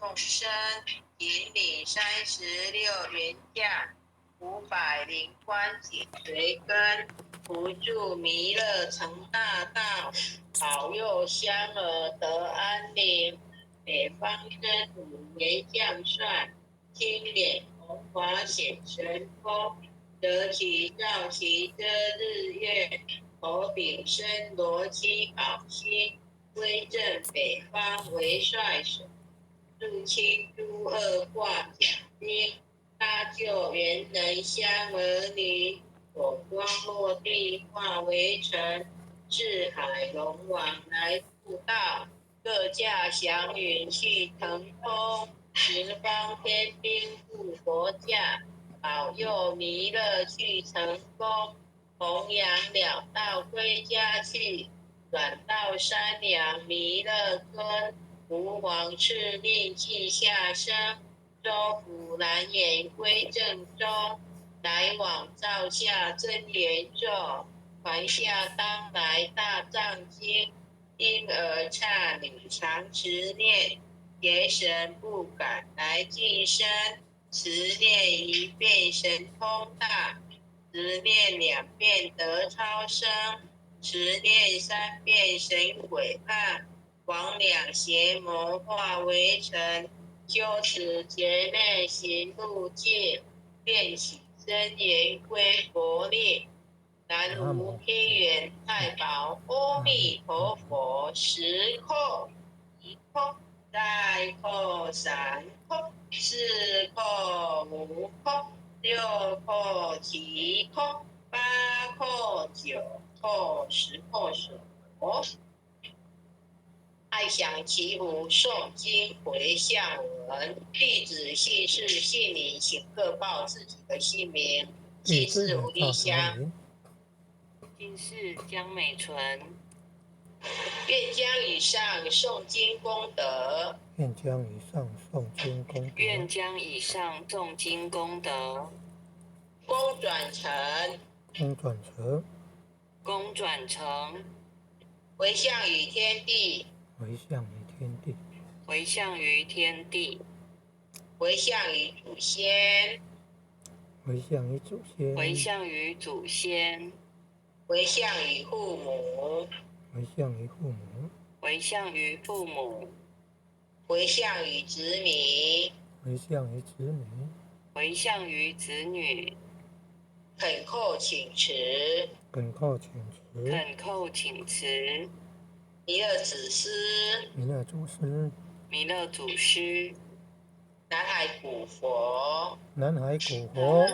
众生，引领36缘价500观解随根，扶助弥勒成大道，保佑香儿得安宁。北方真武为将帅，青脸红华显神通，得其照其遮日月，头顶身罗七宝星，威震北方为帅首，入侵诸恶化甲兵，搭救元人香儿女，火光落地化为尘，四海龙王来布道，各驾祥云去腾空，十方天兵护佛驾，保佑弥勒去成功，弘扬了道归家去，转到山阳弥勒尊，吾皇敕令尽下生，周辅南延归正中，来往照下真言咒，传下当来大藏经，婴儿刹女常持念，邪神不敢来近身，持念一遍神通大，持念2遍得超生，持念3遍神鬼怕，魍魉邪魔化为尘，修持劫难行路径，变起真言归佛念。南无天元太保阿弥陀佛，时空一空，再空3空，4空5空，6空7空，8空9空10空手。爱想祈福诵经回向文，弟子姓氏姓名，请各报自己的姓名。姓氏吴丽香，姓氏江美纯。愿将以上诵经功德，愿将以上诵经功德，愿将以上诵经功德，功转成，功转成，回向于天地，回向于天地，回向于天地，回向于祖先，回向于祖先，回向于祖先，回向于父母，回向于父母，回向于父母，回向于子女，回向于子女，回向于子女，恳叩请辞，恳叩请辞，恳叩请辞，弥勒祖师，弥勒祖师，弥勒祖师，南海古佛，南海古佛，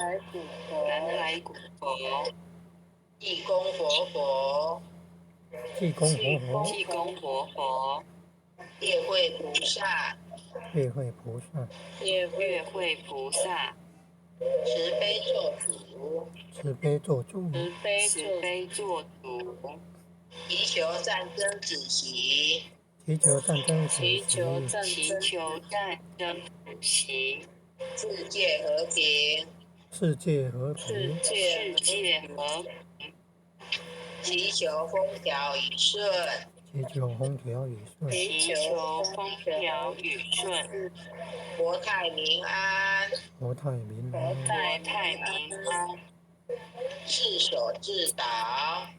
南海古佛，济公活佛，济公活佛，济公活佛，业慧菩萨，月慧菩萨，月慧菩萨，慈悲做主，慈悲做主，慈悲做主，祈求战争止息，祈求战争止祈息，求战争止息，世界和平，世界和平，世界和平，祈求风调雨顺，祈求风调雨顺，祈求风调雨顺，国泰民安，国泰民安，泰民安，世所自导，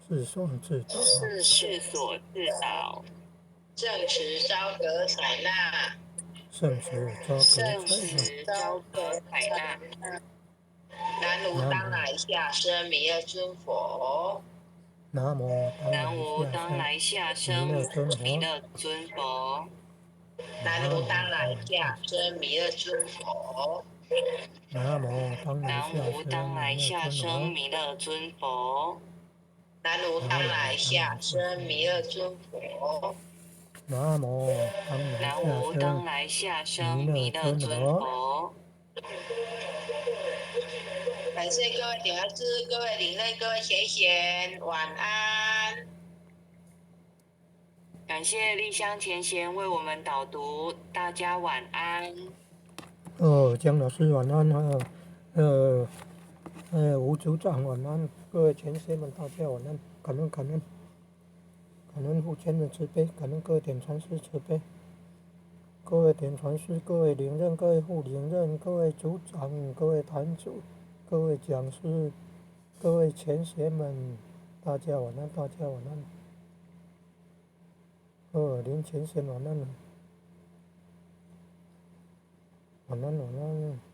世所自导，世所自导，正持昭格采纳，圣持昭格圣采纳，持昭格采纳。南无当来下生弥勒尊佛，南无当来下生弥勒尊佛，南无当来下生弥勒尊佛，南无当来下生弥勒尊佛，南无当来下生弥勒尊佛，南无当来下生弥勒尊佛。感谢各位点儿师、各位领队、各位贤贤，晚安。感谢丽香前贤为我们导读，大家晚安。江老师晚安，吴组长晚安，各位前贤们大家晚安，感恩父亲的慈悲，感恩各位点传师慈悲，各位点传师、各位领任、各位副领任、各位组长、各位坛主、各位讲师、各位前贤们，大家晚安，大家晚安。林前贤晚安，晚安晚安。